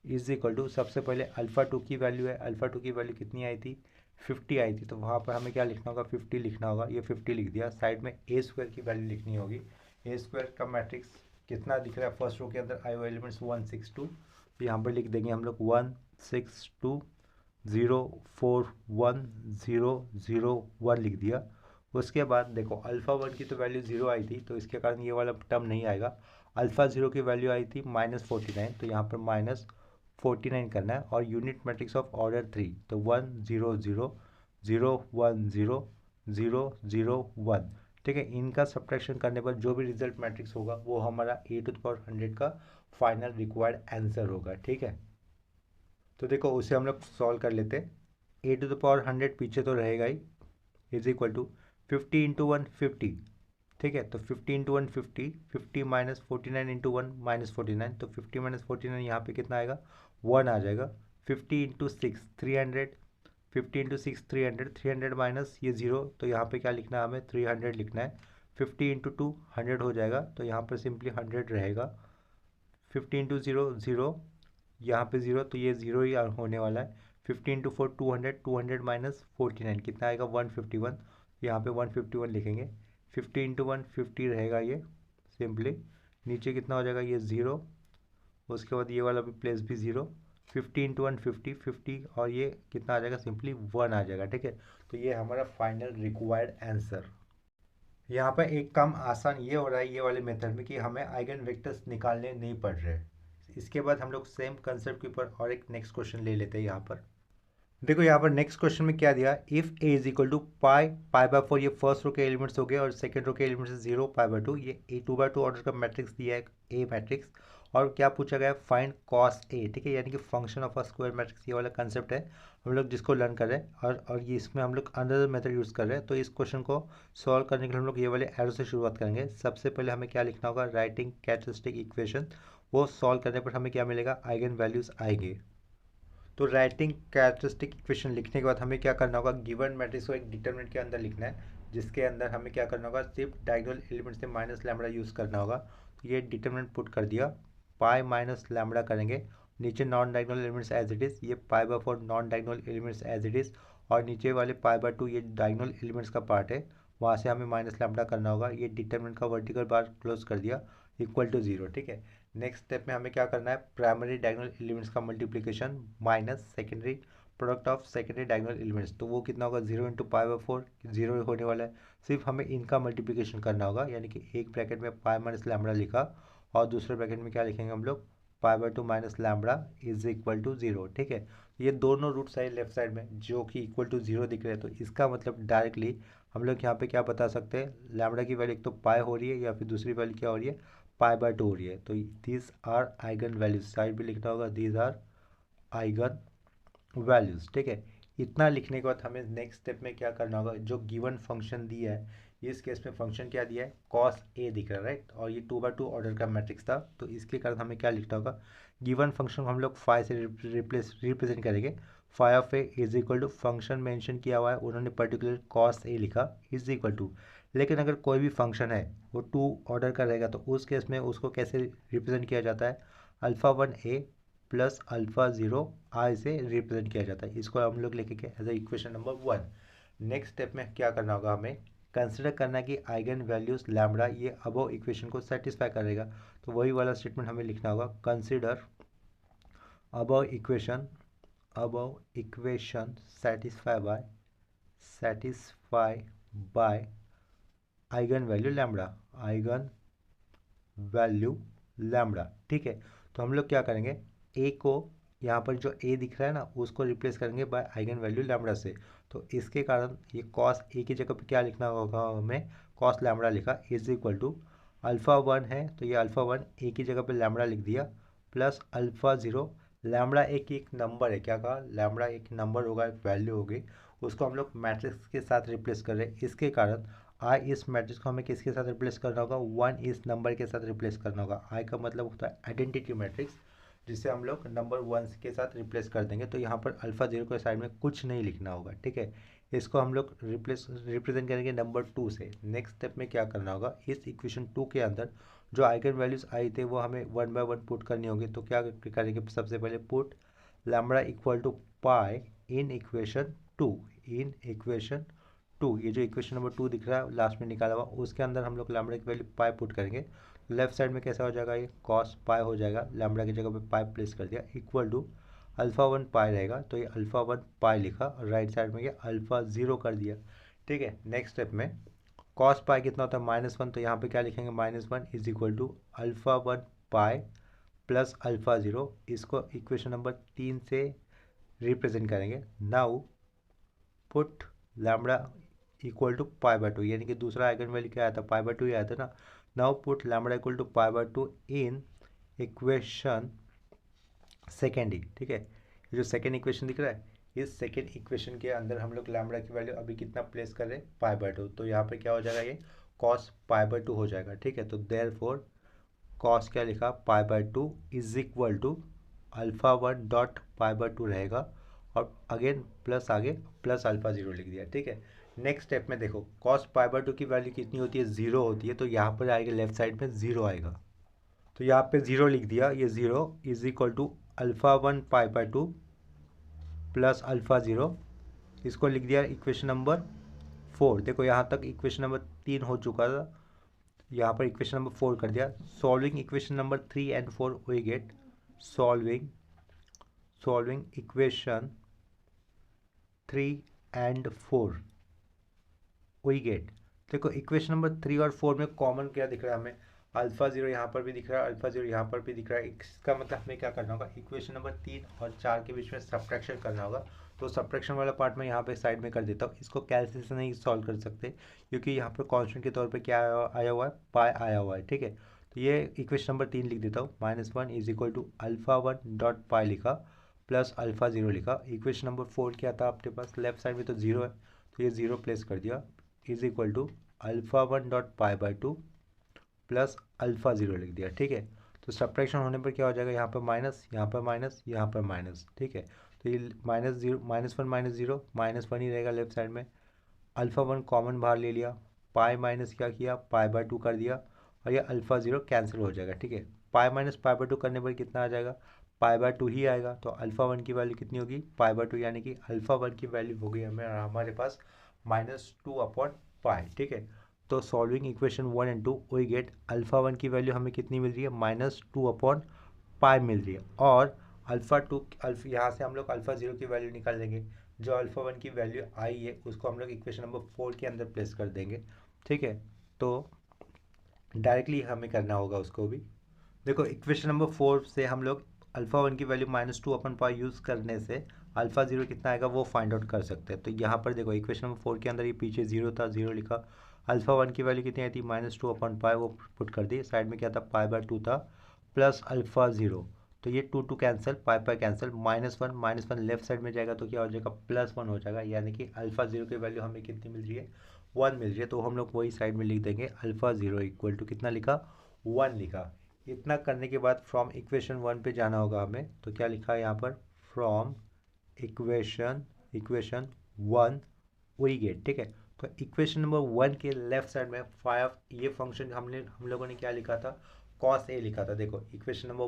इज इक्वल टू, सबसे पहले अल्फ़ा 2 की वैल्यू है, अल्फ़ा 2 की वैल्यू कितनी आई थी, 50 आई थी, तो वहाँ पर हमें क्या लिखना होगा, 50 लिखना होगा, ये 50 लिख दिया। साइड में ए स्क्वायर की वैल्यू लिखनी होगी, ए स्क्वायर का मैट्रिक्स कितना दिख रहा है, फर्स्ट रो के अंदर आए हुए एलिमेंट्स 1, 6, 2, तो यहाँ पर लिख देंगे हम लोग 1, 6, 2, 0, 4, 1, 0, 0, 1 लिख दिया। उसके बाद देखो अल्फ़ा 1 की तो वैल्यू 0 आई थी, तो इसके कारण ये वाला टर्म नहीं आएगा। अल्फ़ा 0 की वैल्यू आई थी -49, तो यहाँ पर -49 करना है, और यूनिट मैट्रिक्स ऑफ ऑर्डर 3, तो 1, 0, 0, 0, 1, 0, 0, 0, 1। ठीक है, इनका सब्ट्रैक्शन करने पर जो भी रिजल्ट मैट्रिक्स होगा वो हमारा ए टू द पावर 100 का फाइनल रिक्वायर्ड आंसर होगा। ठीक है, तो देखो उसे हम लोग सॉल्व कर लेते हैं। ए टू द पावर 100 पीछे तो रहेगा ही, इज इक्वल टू 50 इंटू 1 50। ठीक है, तो 50 इंटू 1 50, 50 -49 इंटू 1 -49, तो 50 -49 यहाँ पे कितना आएगा, 1 आ जाएगा। 50 इंटू 6 300, 50 इंटू 6 300, 300 माइनस ये 0, तो यहाँ पे क्या लिखना है हमें, 300 लिखना है। 50 इंटू 2 100 हो जाएगा, तो यहाँ पर सिंपली 100 रहेगा। 50 इंटू 0 0, यहाँ पे 0, तो ये 0 ही होने वाला है। 50 इंटू 4 200, 200 माइनस 49 कितना आएगा, 151, यहाँ पे 151 लिखेंगे। 50 इंटू 1 50 रहेगा ये सिंपली, नीचे कितना हो जाएगा, ये 0, उसके बाद ये वाला भी प्लेस भी 0। 50 इंटू 1 50, 50, और ये कितना आ जाएगा, सिंपली 1 आ जाएगा। ठीक है, तो ये हमारा फाइनल रिक्वायर्ड आंसर। यहाँ पर एक काम आसान ये हो रहा है ये वाले मेथड में कि हमें आइगन वेक्टर्स निकालने नहीं पड़ रहे। इसके बाद हम लोग सेम कंसेप्ट के ऊपर और एक नेक्स्ट क्वेश्चन ले लेते हैं। यहाँ पर देखो, यहाँ पर नेक्स्ट क्वेश्चन में क्या दिया, if A is equal to π/4, ये फर्स्ट रो के एलिमेंट्स हो गए, और सेकंड रो के एलिमेंट्स 0 π/2, ये ए 2/2 ऑर्डर का मैट्रिक्स दिया है, ए मैट्रिक्स, और क्या पूछा गया है, फाइंड कॉस ए। ठीक है, यानी कि function of a square matrix, ये वाला कंसेप्ट है हम लोग जिसको लर्न कर रहे हैं, और ये इसमें हम लोग अनदर मेथड यूज़ कर रहे हैं। तो इस क्वेश्चन को सॉल्व करने के लिए हम लोग ये वाले एरो से शुरुआत करेंगे। सबसे पहले हमें क्या लिखना होगा, राइटिंग कैरेक्टरिस्टिक इक्वेशन, वो सॉल्व करने पर हमें क्या मिलेगा, आइगन वैल्यूज़ आएंगे। तो राइटिंग कैरेक्टरिस्टिक इक्वेशन लिखने के बाद हमें क्या करना होगा, गिवन मैट्रिक्स को एक डिटरमिनेंट के अंदर लिखना है। जिसके अंदर हमें क्या करना होगा, सिर्फ डायगोनल एलिमेंट से माइनस लैम्बडा यूज़ करना होगा। तो ये डिटरमिनेंट पुट कर दिया, पाई माइनस लैम्बडा करेंगे, नीचे non diagonal elements as it is, ये pi by 4 non diagonal elements as it is, और नीचे वाले पाई बाय 2 ये डायगोनल एलिमेंट्स का पार्ट है, वहाँ से हमें माइनस लैम्बडा करना होगा। ये डिटरमिनेंट का वर्टिकल बार क्लोज कर दिया, इक्वल टू 0। ठीक है, नेक्स्ट स्टेप में हमें क्या करना है, प्राइमरी डायगोनल एलिमेंट्स का multiplication minus secondary product of secondary diagonal elements. तो वो कितना होगा, 0 इंटू पाई बाय 4, 0 होने वाला है। सिर्फ हमें इनका मल्टीप्लिकेशन करना होगा, यानी कि एक ब्रैकेट में पाई माइनस लैम्बडा लिखा और दूसरे ब्रैकेट में क्या लिखेंगे हम लोग, pi by 2 minus lambda is equal to 0। ठीक है, ये दोनों रूट साइड लेफ्ट साइड में जो कि इक्वल टू 0 दिख रहे हैं, तो इसका मतलब डायरेक्टली हम लोग यहाँ पे क्या बता सकते हैं, लैम्बडा की वैल्यू एक तो पाई हो रही है या फिर दूसरी वैल्यू क्या हो रही है, पाई बाय 2 हो रही है। तो these are eigen values, side भी लिखना होगा दीज आर आइगन वैल्यूज। ठीक है, इतना लिखने के बाद हमें नेक्स्ट स्टेप में क्या करना होगा, जो गिवन फंक्शन दिया है, इस केस में फंक्शन क्या दिया है, कॉस ए दिख रहा है राइट, और ये 2/2 ऑर्डर का मैट्रिक्स था, तो इसके कारण हमें क्या लिखना होगा, गिवन फंक्शन हम लोग फाइव से रिप्रेजेंट करेंगे। Five of A is equal to, function mention किया हुआ है उन्होंने पर्टिकुलर कॉस ए लिखा इज इक्वल टू, लेकिन अगर कोई भी फंक्शन है वो 2 ऑर्डर का रहेगा, तो उस केस में उसको कैसे रिप्रेजेंट किया जाता है, alpha 1 A plus alpha 0 I से रिप्रेजेंट किया जाता है। इसको हम लोग लिखेंगे as a equation number 1। Next step में क्या करना होगा, हमें कंसिडर करना है कि आइगन वैल्यूज लैम्बडा ये अबव इक्वेशन को सेटिस्फाई करेगा। तो वही वाला स्टेटमेंट हमें लिखना होगा, consider above equation satisfy by eigen value lambda. ठीक है, तो हम लोग क्या करेंगे, ए को यहाँ पर जो ए दिख रहा है ना उसको रिप्लेस करेंगे बाय आइगन वैल्यू लैम्बडा से। तो इसके कारण ये कॉस ए की जगह पे क्या लिखना होगा हमें, कॉस लैम्बडा लिखा इज इक्वल टू, अल्फ़ा 1 है तो ये अल्फ़ा 1 ए की जगह पे लैम्बडा लिख दिया, प्लस अल्फ़ा 0, लैम्बडा एक नंबर है, क्या कहा, लैम्बडा एक नंबर होगा, एक वैल्यू होगी, उसको हम लोग मैट्रिक्स के साथ रिप्लेस कर रहे हैं। इसके कारण आई इस मैट्रिक्स को हमें किसके साथ रिप्लेस करना होगा, 1 इस नंबर के साथ रिप्लेस करना होगा। आई का मतलब होता है आइडेंटिटी मैट्रिक्स, जिसे हम लोग नंबर 1 के साथ रिप्लेस कर देंगे। तो यहाँ पर अल्फ़ा 0 के साइड में कुछ नहीं लिखना होगा। ठीक है, इसको हम लोग रिप्रेजेंट करेंगे नंबर 2 से। नेक्स्ट स्टेप में क्या करना होगा, इस इक्वेशन 2 के अंदर जो आइगन वैल्यूज आई थे वो हमें 1 बाय 1 पुट करनी होगी। तो क्या करेंगे, सबसे पहले put lambda equal to pi in equation 2, ये जो इक्वेशन नंबर 2 दिख रहा है लास्ट में निकाला हुआ, उसके अंदर हम लोग लैम्बडा की वैल्यू पाई पुट करेंगे। लेफ्ट साइड में कैसा हो जाएगा, ये कॉस पाई हो जाएगा, लैम्बडा की जगह पे पाई प्लेस कर दिया, इक्वल टू अल्फ़ा 1 पाई रहेगा, तो ये अल्फ़ा 1 पाई लिखा, और राइट साइड में ये अल्फ़ा 0 कर दिया। ठीक है, नेक्स्ट स्टेप में कॉस पाई कितना होता है, -1, तो यहाँ पे क्या लिखेंगे, -1 is equal to alpha 1 pi plus alpha 0, इसको इक्वेशन नंबर 3 से रिप्रेजेंट करेंगे। Now put lambda equal to pi by 2, यानी कि दूसरा आइगन वैल्यू क्या आया था, पाई बाय 2 ही आया था ना। Now put lambda equal to pi by 2 in equation second ही। ठीक है, ये जो सेकेंड इक्वेशन दिख रहा है, इस सेकेंड इक्वेशन के अंदर हम लोग लैम्बडा की वैल्यू अभी कितना प्लेस कर रहे हैं, पाई बाय 2, तो यहाँ पे क्या हो जाएगा, ये कॉस पाई बाय 2 हो जाएगा। ठीक है, तो देयरफॉर कॉस क्या लिखा, pi by 2 is equal to alpha 1 dot pi by 2 रहेगा, और अगेन प्लस आगे प्लस अल्फ़ा 0 लिख दिया। ठीक है, नेक्स्ट स्टेप में देखो, कॉस पाई बाय 2 की वैल्यू कितनी होती है, 0 होती है, तो यहाँ पर आएगा लेफ्ट साइड में 0 आएगा, तो यहाँ पे 0 लिख दिया, ये 0 is equal to alpha 1 pi by 2 plus alpha 0, इसको लिख दिया इक्वेशन नंबर 4। देखो यहाँ तक इक्वेशन नंबर 3 हो चुका था, यहाँ पर इक्वेशन नंबर 4 कर दिया। Solving equation number 3 and 4 we get solving equation 3 and 4 we get. देखो इक्वेशन नंबर 3 और 4 में कॉमन क्या दिख रहा है हमें, अल्फ़ा 0 यहाँ पर भी दिख रहा है, अल्फ़ा 0 यहाँ पर भी दिख रहा है। इसका मतलब हमें क्या करना होगा, इक्वेशन नंबर 3 और 4 के बीच में सब्ट्रैक्शन करना होगा। तो सब्ट्रैक्शन वाला पार्ट मैं यहाँ पे साइड में कर देता हूँ, इसको कैलकुलेशन नहीं सॉल्व कर सकते, क्योंकि यहाँ पर कॉन्स्टेंट के तौर पर क्या आया हुआ है, पाई आया हुआ है। ठीक है, तो ये इक्वेशन नंबर 3 लिख देता हूँ, -1 is equal to alpha 1 dot pi लिखा प्लस अल्फ़ा 0 लिखा। इक्वेशन नंबर 4 क्या था आपके पास, लेफ्ट साइड में तो 0 है, तो ये 0 प्लेस कर दिया, is equal to alpha 1 dot pi by 2 plus alpha 0 लिख दिया। ठीक है, तो सब्ट्रैक्शन होने पर क्या हो जाएगा, यहाँ पर माइनस, यहाँ पर माइनस, यहाँ पर माइनस। ठीक है, तो ये -0 -1 -0 -1 ही रहेगा लेफ्ट साइड में, अल्फ़ा वन कॉमन बाहर ले लिया, पाई माइनस क्या किया, पाई बाय टू कर दिया, और ये अल्फ़ा ज़ीरो कैंसिल हो जाएगा, ठीक है। Pi minus pi by to करने पर कितना आ जाएगा, पाई बाय टू ही आएगा। तो अल्फ़ा वन की वैल्यू कितनी होगी, पाई बाय टू, यानी कि अल्फ़ा वन की वैल्यू होगी हमारे पास -2/पाई, ठीक है। तो solving equation 1 and 2 we get alpha one की वैल्यू हमें कितनी मिल रही है, -2/पाई मिल रही है। और यहाँ से हम लोग अल्फ़ा ज़ीरो की वैल्यू निकाल देंगे। जो अल्फ़ा वन की वैल्यू आई है उसको हम लोग इक्वेशन नंबर 4 के अंदर प्लेस कर देंगे, ठीक है। तो डायरेक्टली हमें करना होगा उसको भी। देखो इक्वेशन नंबर 4 से हम लोग अल्फ़ा वन की वैल्यू -2/पाई यूज़ करने से अल्फ़ा ज़ीरो कितना आएगा वो फाइंड आउट कर सकते हैं। तो यहाँ पर देखो इक्वेशन नंबर 4 के अंदर ये पीछे ज़ीरो था, ज़ीरो लिखा, अल्फ़ा वन की वैल्यू कितनी आई थी, -2/पाई, वो पुट कर दी। साइड में क्या था, पाई बाय टू था, प्लस अल्फ़ा ज़ीरो। तो ये two two cancel, pi pi cancel, -1 left side में जाएगा तो क्या हो जाएगा, +1 हो जाएगा। यानी कि अल्फ़ा ज़ीरो की वैल्यू हमें कितनी मिल रही है, 1 मिल रही है। तो हम लोग वही साइड में लिख देंगे, अल्फ़ा ज़ीरो इक्वल टू कितना लिखा, 1 लिखा। इतना करने के बाद फ्रॉम इक्वेशन 1 पे जाना होगा हमें। तो क्या लिखा है यहाँ पर, फ्रॉम इक्वेशन 1 वी गेट, ठीक है। तो इक्वेशन नंबर 1 के लेफ्ट साइड में 5, ये फंक्शन हम लोगों ने क्या लिखा था, कॉस ए लिखा था। देखो इक्वेशन नंबर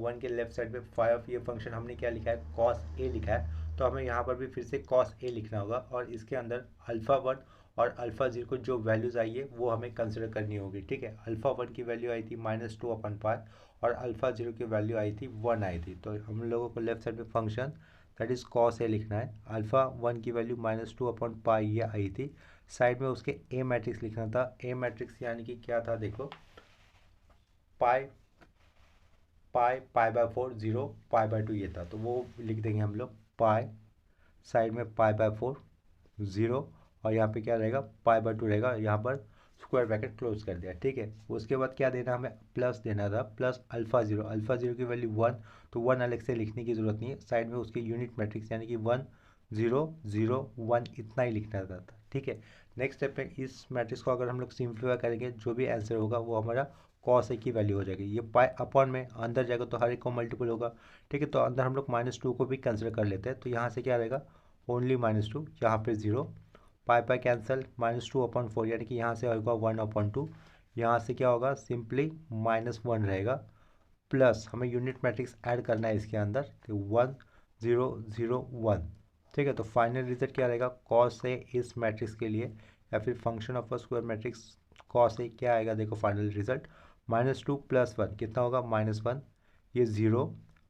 1 के लेफ्ट साइड में 5, ये फंक्शन हमने क्या लिखा है, कॉस ए लिखा है। तो हमें यहाँ पर भी फिर से कॉस ए लिखना होगा, और इसके अंदर अल्फ़ा वन और अल्फ़ा जीरो को जो वैल्यूज़ आई है वो हमें कंसिडर करनी होगी, ठीक है। अल्फ़ा वन की वैल्यू आई थी -2/पाई, और अल्फ़ा जीरो की वैल्यू आई थी 1 आई थी। तो हम लोगों को लेफ्ट साइड में function that is cos A लिखना है। अल्फ़ा वन की वैल्यू -2/पाई ये आई थी। साइड में उसके ए मैट्रिक्स लिखना था। ए मैट्रिक्स यानी कि क्या था, देखो पाई पाई पाई बाय 4, 0 पाई बाय 2 ये था। तो वो लिख देंगे हम लोग, पाई साइड में पाई बाय 4, 0, और यहाँ पे क्या रहेगा, पाई बाय 2 रहेगा। यहाँ पर स्क्वायर ब्रैकेट क्लोज कर दिया, ठीक है। उसके बाद क्या देना, हमें प्लस देना था, प्लस अल्फ़ा ज़ीरो की वैल्यू 1, तो 1 अलग से लिखने की ज़रूरत नहीं है। साइड में उसकी यूनिट मैट्रिक्स यानी कि 1 0 0 1 इतना ही लिखना था, ठीक है। नेक्स्ट स्टेप में इस मैट्रिक्स को अगर हम लोग सिंप्लीफाई करेंगे, जो भी आंसर होगा वो हमारा कॉस ए की वैल्यू हो जाएगी। ये पाई अपॉन में अंदर जाएगा तो हर एक को मल्टीपल होगा, ठीक है। तो अंदर हम लोग -2 को भी कंसिडर कर लेते हैं। तो यहाँ से क्या रहेगा, ओनली -2, यहाँ पे 0, पाई पाई कैंसिल, -2/4, यानी कि यहाँ से होगा 1/2। यहाँ से क्या होगा, सिंपली -1 रहेगा, प्लस हमें यूनिट मैट्रिक्स ऐड करना है इसके अंदर, तो 1 0 0 1, ठीक है। तो फाइनल रिजल्ट क्या रहेगा, कॉस ए इस मैट्रिक्स के लिए, या फिर function of a square matrix cos A क्या आएगा, देखो फाइनल रिजल्ट -2 + 1 कितना होगा, -1, ये 0,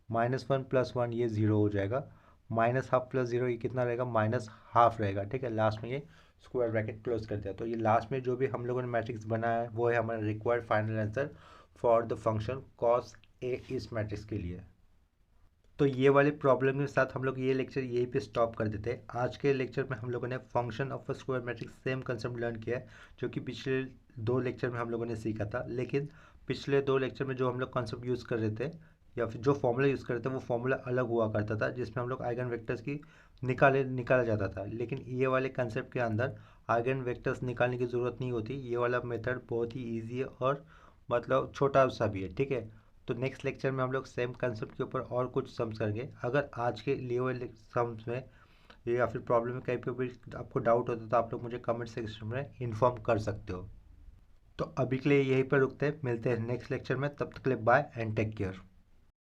-1 + 1 ये 0 हो जाएगा, -हाफ + 0 ये कितना रहेगा, -हाफ रहेगा, ठीक है। लास्ट में ये स्क्वायर ब्रैकेट क्लोज कर दिया। तो ये लास्ट में जो भी हम लोगों ने मैट्रिक्स बनाया है वो है हमारा required final answer for the function cos A इस मैट्रिक्स के लिए। तो ये वाले प्रॉब्लम के साथ हम लोग ये लेक्चर यहीं पे स्टॉप कर देते हैं। आज के लेक्चर में हम लोगों ने function of a square matrix same concept learn किया है, जो कि पिछले 2 लेक्चर में हम लोगों ने सीखा था। लेकिन पिछले 2 लेक्चर में जो हम लोग कंसेप्ट यूज़ कर रहे थे या फिर जो फॉर्मूला यूज़ कर रहे थे वो फॉर्मूला अलग हुआ करता था, जिसमें हम लोग आइगन वेक्टर्स की निकाला जाता था। लेकिन ये वाले कंसेप्ट के अंदर आइगन वेक्टर्स निकालने की ज़रूरत नहीं होती। ये वाला मेथड बहुत ही ईजी है और मतलब छोटा सा भी है, ठीक है। तो नेक्स्ट लेक्चर में हम लोग सेम कंसेप्ट के ऊपर और कुछ सम्स करेंगे। अगर आज के लिए हुए सम्स में या फिर प्रॉब्लम में कहीं पे भी आपको डाउट होता है तो आप लोग मुझे कमेंट सेक्शन में इन्फॉर्म कर सकते हो। तो अभी के लिए यहीं पर रुकते हैं, मिलते हैं नेक्स्ट लेक्चर में। तब तक के लिए बाय एंड टेक केयर।